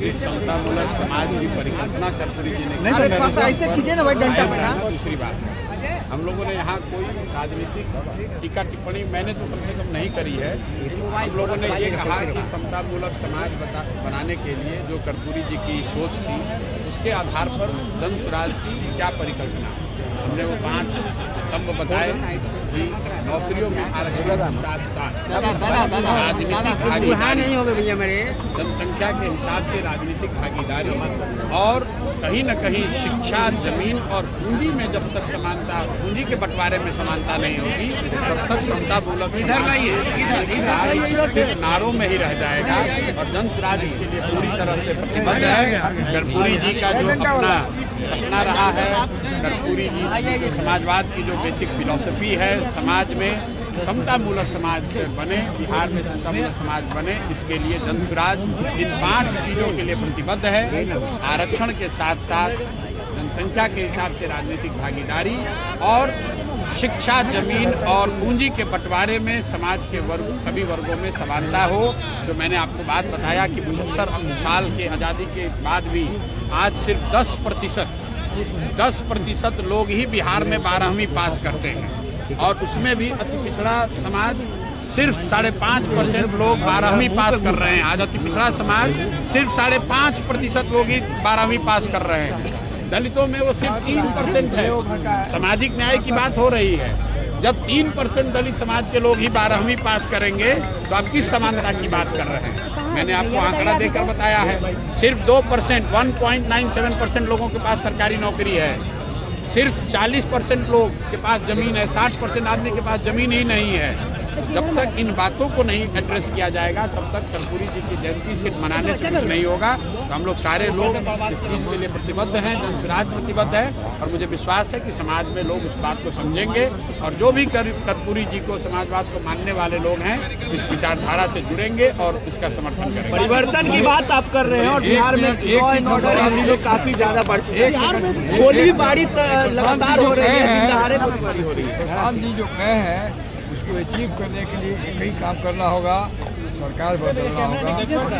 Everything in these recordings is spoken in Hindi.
इस समतामूलक समाज की परिकल्पना कर्पूरी जी ने ऐसे कीजिए ना भाई, डंडा पकड़ा। दूसरी बात, हम लोगों ने यहाँ कोई राजनीतिक टीका टिप्पणी मैंने तो कम से कम नहीं करी है। हम लोगों ने ये कहा कि समतामूलक समाज बनाने के लिए जो कर्पूरी जी की सोच थी, उसके आधार पर जन स्वराज की क्या परिकल्पना। हमने वो 5 स्तंभ बताए कि नौकरियों में आरक्षण के साथ साथ राजनीतिक भागीदारी, जनसंख्या के हिसाब से राजनीतिक भागीदारी, और कहीं न कहीं शिक्षा, जमीन और पूंजी में जब तक समानता, पूंजी के बंटवारे में समानता नहीं होगी, तब तक समतामूलक सिर्फ नारों में ही रह जाएगा। और जन स्वराज इसके लिए पूरी तरह से प्रतिबद्ध है। कर्पूरी जी का जो अपना सपना रहा है, कर्पूरी जी समाजवाद की जो बेसिक फिलॉसफी है, समाज में समतामूलक समाज बने, बिहार में समतामूलक समाज बने, इसके लिए जन स्वराज इन 5 चीज़ों के लिए प्रतिबद्ध है। आरक्षण के साथ साथ जनसंख्या के हिसाब से राजनीतिक भागीदारी और शिक्षा, जमीन और पूंजी के बंटवारे में समाज के सभी वर्गों में समानता हो। जो मैंने आपको बात बताया कि 75 साल के आज़ादी के बाद भी आज सिर्फ 10% लोग ही बिहार में 12वीं पास करते हैं, और उसमें भी अति पिछड़ा समाज सिर्फ 5.5% लोग 12वीं पास कर रहे हैं। आज अति पिछड़ा समाज सिर्फ 5.5% लोग ही 12वीं पास कर रहे हैं। दलितों में वो सिर्फ 3% है। सामाजिक न्याय की बात हो रही है। जब 3% दलित समाज के लोग ही 12वीं पास करेंगे तो आप किस समानता की बात कर रहे हैं। मैंने आपको आंकड़ा देकर बताया है, सिर्फ 2%, 1.97% लोगों के पास सरकारी नौकरी है। सिर्फ 40% लोग के पास जमीन है, 60% आदमी के पास जमीन ही नहीं है। जब तक इन बातों को नहीं एड्रेस किया जाएगा, तब तक कर्पूरी जी की जयंती सिर्फ मनाने से कुछ नहीं होगा। तो हम लोग सारे लोग इस चीज़ के लिए प्रतिबद्ध हैं, जन स्वराज प्रतिबद्ध है, और मुझे विश्वास है कि समाज में लोग उस बात को समझेंगे, और जो भी कर्पूरी जी को, समाजवाद को मानने वाले लोग हैं, इस विचारधारा से जुड़ेंगे और इसका समर्थन करेंगे। परिवर्तन की बात आप कर रहे हैं, और बिहार में लॉ एंड ऑर्डर काफी ज्यादा बढ़ चुका है। गोलीबारी लगातार हो रही है, प्रशांत जी जो कहे हैं उसको अचीव करने के लिए एक ही काम करना होगा, सरकार बदलना होगा,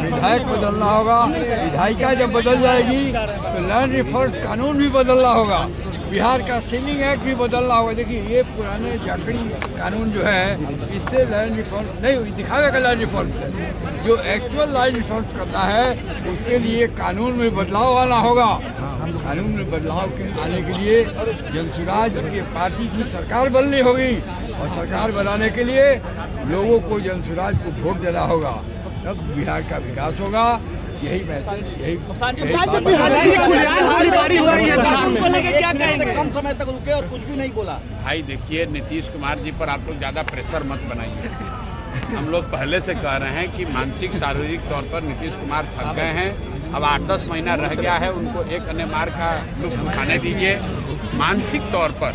विधायक बदलना होगा। विधायिका जब बदल जाएगी तो लैंड रिफॉर्म कानून भी बदलना होगा, बिहार का सीलिंग एक्ट भी बदलना होगा। देखिए ये पुराने जाकड़ी कानून जो है, इससे लैंड रिफॉर्म नहीं दिखाएगा। लैंड रिफॉर्म से जो एक्चुअल लैंड रिफॉर्म करना है, उसके लिए कानून में बदलाव आना होगा। कानून में बदलाव आने के लिए जन स्वराज की पार्टी की सरकार बननी होगी, और सरकार बनाने के लिए लोगों को जन स्वराज को वोट देना होगा, तब बिहार का विकास होगा। यही मैसेज, यही कम समय तक रुके और कुछ भी नहीं बोला। भाई देखिए, नीतीश कुमार जी पर आप लोग ज़्यादा प्रेशर मत बनाइए। हम लोग पहले से कह रहे हैं कि मानसिक शारीरिक तौर पर नीतीश कुमार थक गए हैं। अब 8-10 महीना रह गया है, उनको एक अन्य मार्ग का लुत्फ उठाने दीजिए। मानसिक तौर पर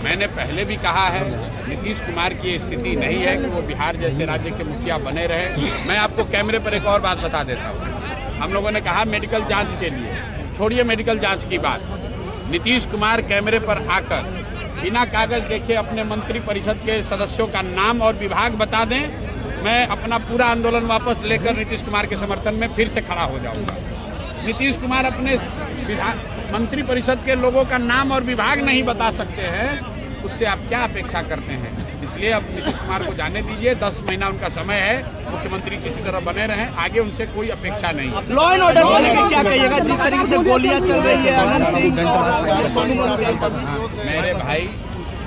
मैंने पहले भी कहा है, नीतीश कुमार की स्थिति नहीं है कि वो बिहार जैसे राज्य के मुखिया बने रहे। मैं आपको कैमरे पर एक और बात बता देता हूँ। हम लोगों ने कहा मेडिकल जांच के लिए, छोड़िए मेडिकल जांच की बात, नीतीश कुमार कैमरे पर आकर बिना कागज देखे अपने मंत्री परिषद के सदस्यों का नाम और विभाग बता दें, मैं अपना पूरा आंदोलन वापस लेकर नीतीश कुमार के समर्थन में फिर से खड़ा हो जाऊंगा। नीतीश कुमार अपने मंत्री परिषद के लोगों का नाम और विभाग नहीं बता सकते हैं, उससे आप क्या अपेक्षा करते हैं। इसलिए अब नीतीश कुमार को जाने दीजिए, 10 महीना उनका समय है, मुख्यमंत्री किसी तरह बने रहें, आगे उनसे कोई अपेक्षा नहीं है। लॉ एंड ऑर्डर को लेकर क्या कहिएगा, जिस तरीके से गोलियां चल रही है। अनंत सिंह, मेरे भाई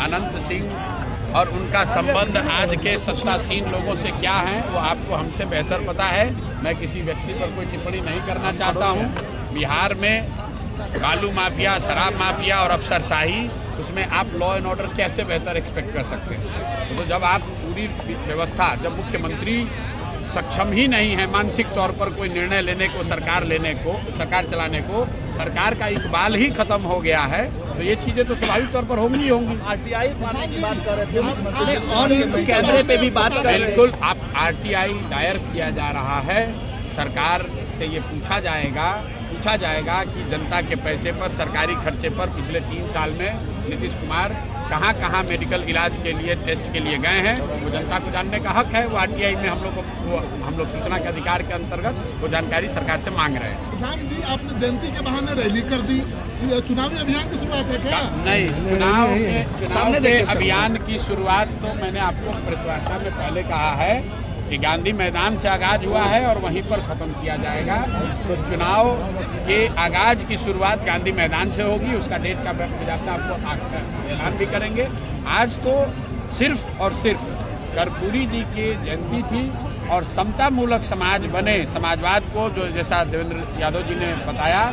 अनंत सिंह और उनका संबंध आज के सत्तासीन लोगों से क्या है, वो आपको हमसे बेहतर पता है। मैं किसी व्यक्ति पर कोई टिप्पणी नहीं करना चाहता हूँ। बिहार में बालू माफिया, शराब माफिया और अफसरशाही, उसमें आप लॉ एंड ऑर्डर कैसे बेहतर एक्सपेक्ट कर सकते हैं। तो जब आप पूरी व्यवस्था, जब मुख्यमंत्री सक्षम ही नहीं है मानसिक तौर पर कोई निर्णय लेने को, सरकार चलाने को, सरकार का इकबाल ही खत्म हो गया है, तो ये चीज़ें तो स्वाभाविक तौर पर होंगी ही होंगी। आरटीआई मामले की बात कर रहे थे, कैमरे पे भी बात कर रहे हैं। बिल्कुल, आप आरटीआई दायर किया जा रहा है। सरकार से ये पूछा जाएगा पूछा जाएगा कि जनता के पैसे पर, सरकारी खर्चे पर पिछले 3 साल में नीतीश कुमार कहाँ कहाँ मेडिकल इलाज के लिए, टेस्ट के लिए गए हैं, वो जनता को जानने का हक है। वो आरटीआई में हम लोग सूचना के अधिकार के अंतर्गत वो जानकारी सरकार से मांग रहे हैं। किसान जी, आपने जयंती के बहाने रैली कर दी, चुनावी अभियान की शुरुआत है क्या? नहीं, चुनाव के अभियान की शुरुआत तो मैंने आपको प्रेस वार्ता में पहले कहा है कि गांधी मैदान से आगाज हुआ है और वहीं पर ख़त्म किया जाएगा। तो चुनाव के आगाज की शुरुआत गांधी मैदान से होगी, उसका डेट का बाकायदा आपको ऐलान भी करेंगे। आज तो सिर्फ और सिर्फ कर्पूरी जी की जयंती थी और समतामूलक समाज बने, समाजवाद को जो जैसा देवेंद्र यादव जी ने बताया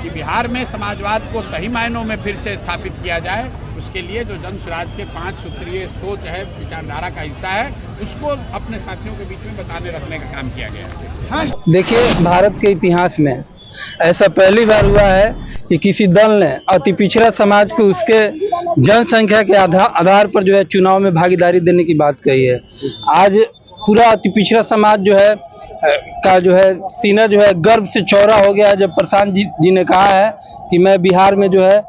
कि बिहार में समाजवाद को सही मायनों में फिर से स्थापित किया जाए, उसके लिए जो जन स्वराज के 5 सूत्रीय सोच है, विचारधारा का हिस्सा है, उसको अपने साथियों के बीच में बताने रखने का काम किया गया है। देखिए, भारत के इतिहास में ऐसा पहली बार हुआ है कि किसी दल ने अति पिछड़ा समाज को उसके जनसंख्या के आधार पर जो है चुनाव में भागीदारी देने की बात कही है। आज पूरा अति पिछड़ा समाज जो है का जो है सीना जो है गर्व से चौड़ा हो गया है जब प्रशांत जी ने कहा है कि मैं बिहार में जो है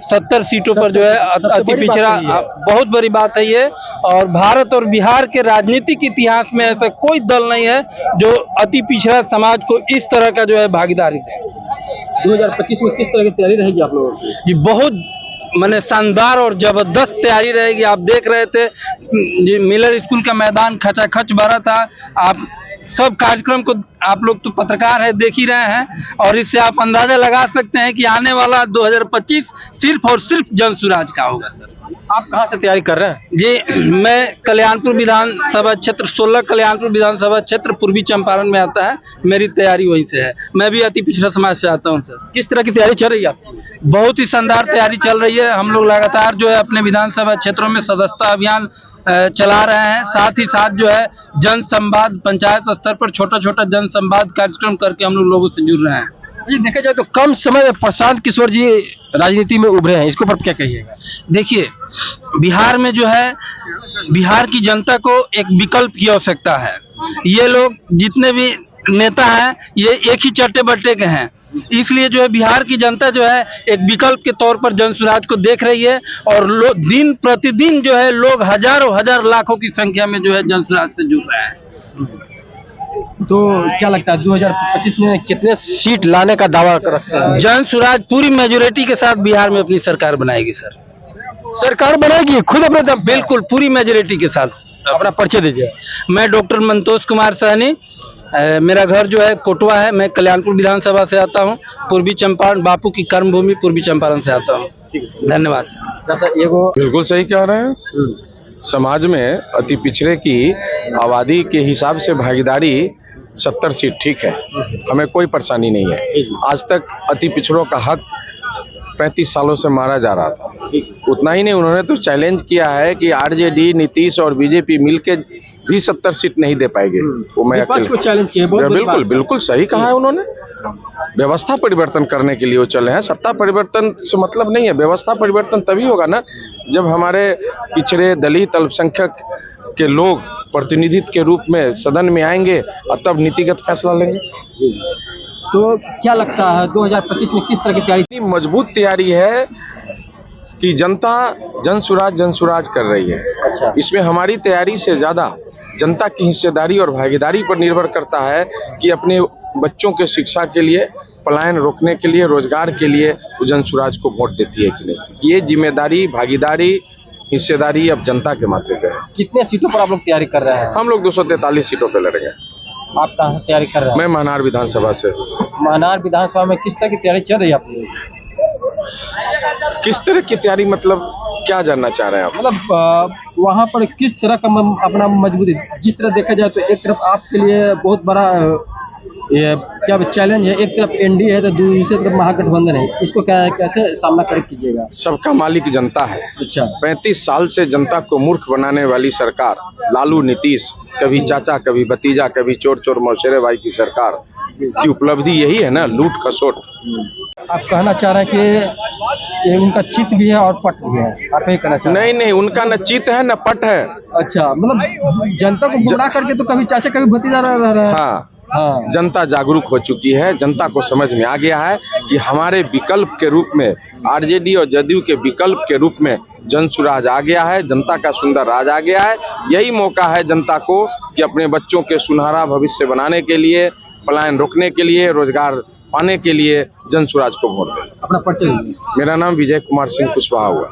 70 सीटों पर जो है अति पिछड़ा, बहुत बड़ी बात है ये। और भारत और बिहार के राजनीतिक इतिहास में ऐसा कोई दल नहीं है जो अति पिछड़ा समाज को इस तरह का जो है भागीदारी दे। 2025 में किस तरह की तैयारी रहेगी आप लोगों की? जी, बहुत माने शानदार और जबरदस्त तैयारी रहेगी। आप देख रहे थे जी, मिलर स्कूल का मैदान खचाखच भरा था। आप सब कार्यक्रम को, आप लोग तो पत्रकार है, देख ही रहे हैं और इससे आप अंदाजा लगा सकते हैं कि आने वाला 2025 सिर्फ और सिर्फ जन स्वराज का होगा। सर, आप कहाँ से तैयारी कर रहे हैं? जी, मैं कल्याणपुर विधानसभा क्षेत्र 16 कल्याणपुर विधानसभा क्षेत्र पूर्वी चंपारण में आता है, मेरी तैयारी वहीं से है। मैं भी अति पिछड़ा समाज से आता हूं। सर, किस तरह की तैयारी चल रही है आपकी? बहुत ही शानदार तैयारी चल रही है। हम लोग लगातार जो है अपने विधानसभा क्षेत्रों में सदस्यता अभियान चला रहे हैं। साथ ही साथ जो है जन संवाद, पंचायत स्तर पर छोटा छोटा जन संवाद कार्यक्रम करके हम लोगों से जुड़ रहे हैं। ये देखा जाए तो कम समय में प्रशांत किशोर जी राजनीति में उभरे हैं, इसके ऊपर क्या कहिएगा? देखिए, बिहार में जो है बिहार की जनता को एक विकल्प की आवश्यकता है। ये लोग जितने भी नेता हैं ये एक ही चट्टे बट्टे के हैं, इसलिए जो है बिहार की जनता जो है एक विकल्प के तौर पर जन स्वराज को देख रही है और दिन प्रतिदिन जो है लोग हजारों हजार लाखों की संख्या में जो है जन स्वराज से जुड़ रहे हैं। तो क्या लगता है 2025 में कितने सीट लाने का दावा रखते हैं? जन स्वराज पूरी मेजोरिटी के साथ बिहार में अपनी सरकार बनाएगी। सर, सरकार बनाएगी खुद अपने दम? बिल्कुल, पूरी मेजोरिटी के साथ। अपना परिचय दीजिए। मैं डॉक्टर मंतोष कुमार सहनी, मेरा घर जो है कोटवा है। मैं कल्याणपुर विधानसभा से आता हूँ, पूर्वी चंपारण, बापू की कर्मभूमि पूर्वी चंपारण से आता हूँ। धन्यवाद। बिल्कुल सही कह रहे हैं। समाज में अति पिछड़े की आबादी के हिसाब से भागीदारी 70 सीट ठीक है, हमें कोई परेशानी नहीं है। आज तक अति पिछड़ों का हक 35 सालों से मारा जा रहा था। उतना ही नहीं, उन्होंने तो चैलेंज किया है कि आरजेडी, नीतीश और बीजेपी मिलके भी 70 सीट नहीं दे पाएंगे। वो मैं को चैलेंज किया, बिल्कुल बिल्कुल सही कहा है उन्होंने। व्यवस्था परिवर्तन करने के लिए वो चले हैं। सत्ता परिवर्तन से मतलब नहीं है, व्यवस्था परिवर्तन तभी होगा ना जब हमारे पिछड़े, दलित, अल्पसंख्यक के लोग प्रतिनिधित्व के रूप में सदन में आएंगे और तब नीतिगत फैसला लेंगे। तो क्या लगता है 2025 में किस तरह की तैयारी? इतनी मजबूत तैयारी है कि जनता जन स्वराज कर रही है। अच्छा। इसमें हमारी तैयारी से ज्यादा जनता की हिस्सेदारी और भागीदारी पर निर्भर करता है कि अपने बच्चों के शिक्षा के लिए, पलायन रोकने के लिए, रोजगार के लिए वो जन स्वराज को वोट देती है कि नहीं। ये जिम्मेदारी, भागीदारी, हिस्सेदारी अब जनता के माथे पे है। कितने सीटों पर आप लोग तैयारी कर रहे हैं? हम लोग 243 सीटों पे लड़ेंगे। आप कहाँ से तैयारी कर रहे हैं? मैं महनार विधानसभा से। महनार विधानसभा में किस तरह की तैयारी चल रही है आपकी? किस तरह की तैयारी मतलब क्या जानना चाह रहे हैं आप? मतलब वहाँ पर किस तरह का अपना मजबूती, जिस तरह देखा जाए तो एक तरफ आपके लिए बहुत बड़ा ये क्या चैलेंज है, एक तरफ एनडीए है तो दूसरी तरफ महागठबंधन है, इसको कैसे सामना कर कीजिएगा? सबका मालिक जनता है। अच्छा। 35 साल से जनता को मूर्ख बनाने वाली सरकार, लालू नीतीश, कभी चाचा कभी भतीजा, कभी चोर चोर मौसेरे भाई की सरकार की उपलब्धि यही है ना, लूट खसोट। आप कहना चाह रहे हैं कि उनका चित भी है और पट भी है, आप यही कहना चाह रहे हैं? नहीं, उनका न चित है न पट है। अच्छा, मतलब जनता को गुमराह करके तो कभी चाचा कभी भतीजा रह रहा है। हाँ, हाँ। जनता जागरूक हो चुकी है, जनता को समझ में आ गया है कि हमारे विकल्प के रूप में आरजेडी और जदयू के विकल्प के रूप में जनसुराज आ गया है, जनता का सुंदर राज आ गया है। यही मौका है जनता को कि अपने बच्चों के सुनहरा भविष्य बनाने के लिए, पलायन रोकने के लिए, रोजगार पाने के लिए जनसुराज को वोट दें। अपना परिचय दीजिए। मेरा नाम विजय कुमार सिंह कुशवाहा हुआ।